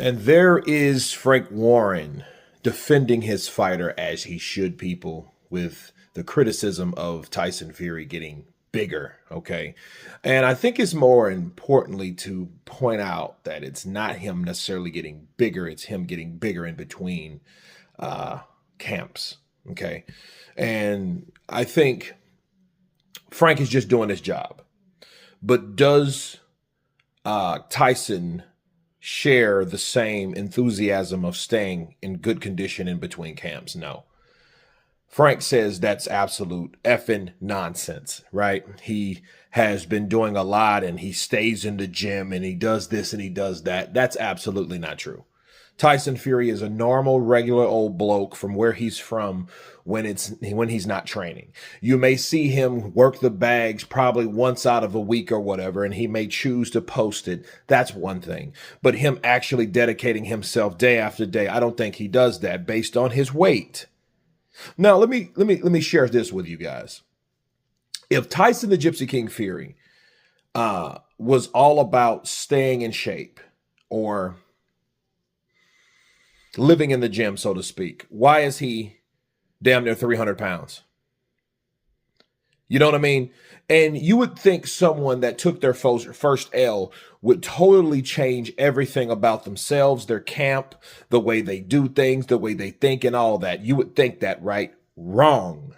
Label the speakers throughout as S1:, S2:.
S1: And there is Frank Warren defending his fighter as he should, people, with the criticism of Tyson Fury getting bigger. Okay. And I think it's more importantly to point out that it's not him necessarily getting bigger, it's him getting bigger in between uh, camps. Okay. And I think Frank is just doing his job. But does Tyson share the same enthusiasm of staying in good condition in between camps? No. Frank says that's absolute effing nonsense, right? He has been doing a lot and he stays in the gym and he does this and he does that. That's absolutely not true. Tyson Fury is a normal, regular old bloke from where he's from when he's not training. You may see him work the bags probably once out of a week or whatever, and he may choose to post it. That's one thing. But him actually dedicating himself day after day, I don't think he does that based on his weight. Now, let me share this with you guys. If Tyson the Gypsy King Fury was all about staying in shape or living in the gym, so to speak, why is he damn near 300 pounds? You know what I mean? And you would think someone that took their first L would totally change everything about themselves, their camp, the way they do things, the way they think and all that. You would think that, right? Wrong.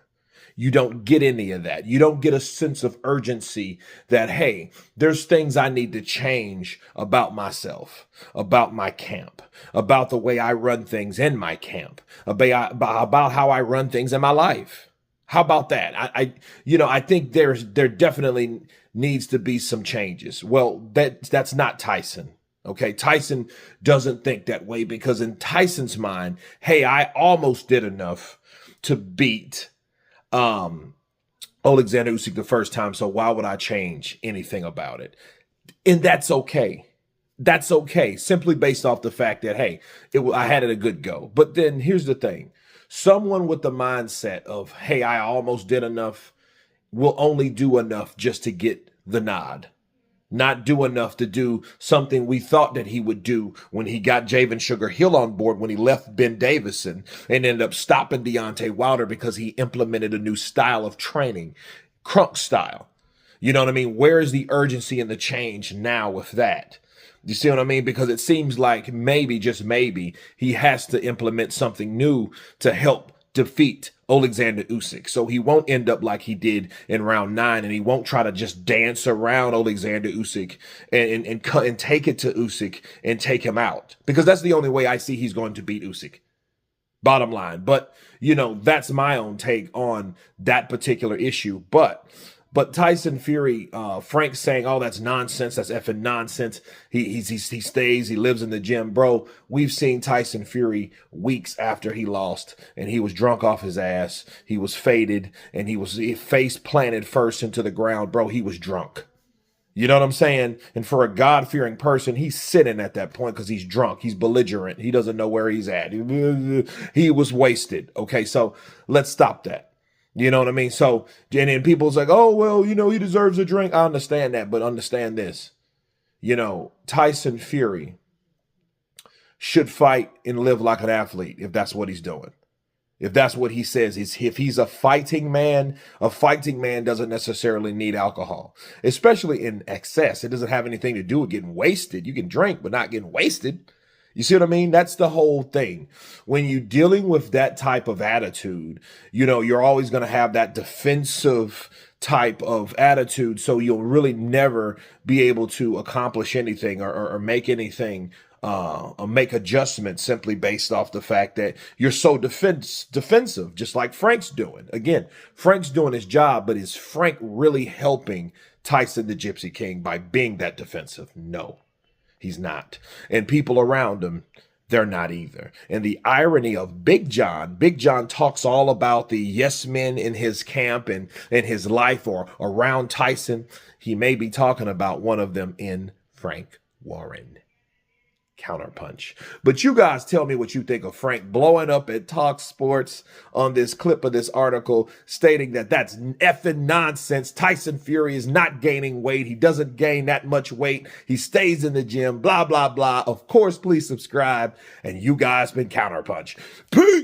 S1: You don't get any of that. You don't get a sense of urgency that, hey, there's things I need to change about myself, about my camp, about the way I run things in my camp, about how I run things in my life. How about that? I think there definitely needs to be some changes. Well, that's not Tyson. Okay, Tyson doesn't think that way because in Tyson's mind, hey, I almost did enough to beat Alexander Usyk the first time, so why would I change anything about it? And that's okay. That's okay, simply based off the fact that, hey, I had it a good go. But then here's the thing. Someone with the mindset of, hey, I almost did enough, will only do enough just to get the nod. Not do enough to do something we thought that he would do when he got Javen Sugar Hill on board when he left Ben Davison and ended up stopping Deontay Wilder because he implemented a new style of training, crunk style. You know what I mean? Where is the urgency and the change now with that? You see what I mean? Because it seems like maybe, just maybe, he has to implement something new to help defeat Alexander Usyk. So he won't end up like he did in round 9, and he won't try to just dance around Alexander Usyk and take it to Usyk and take him out. Because that's the only way I see he's going to beat Usyk. Bottom line. But, that's my own take on that particular issue. But Tyson Fury, Frank saying, oh, that's nonsense. That's effing nonsense. He stays, he lives in the gym. Bro, we've seen Tyson Fury weeks after he lost, and he was drunk off his ass. He was faded, and he was face planted first into the ground. Bro, he was drunk. You know what I'm saying? And for a God-fearing person, he's sitting at that point because he's drunk. He's belligerent. He doesn't know where he's at. He was wasted. Okay, so let's stop that. You know what I mean? So, and then people's like, oh, well, he deserves a drink. I understand that, but understand this. Tyson Fury should fight and live like an athlete if that's what he's doing. If that's what he says, if he's a fighting man doesn't necessarily need alcohol, especially in excess. It doesn't have anything to do with getting wasted. You can drink, but not getting wasted. You see what I mean? That's the whole thing. When you're dealing with that type of attitude, you're always going to have that defensive type of attitude. So you'll really never be able to accomplish anything or make anything, or make adjustments simply based off the fact that you're so defensive, just like Frank's doing. Again, Frank's doing his job, but is Frank really helping Tyson the Gypsy King by being that defensive? No. He's not. And people around him, they're not either. And the irony of Big John talks all about the yes men in his camp and in his life or around Tyson. He may be talking about one of them in Frank Warren. Counterpunch. But you guys tell me what you think of Frank blowing up at Talk Sports on this clip of this article stating that that's effing nonsense. Tyson Fury is not gaining weight. He doesn't gain that much weight. He stays in the gym, blah, blah, blah. Of course, please subscribe. And you guys been Counterpunch. Peace.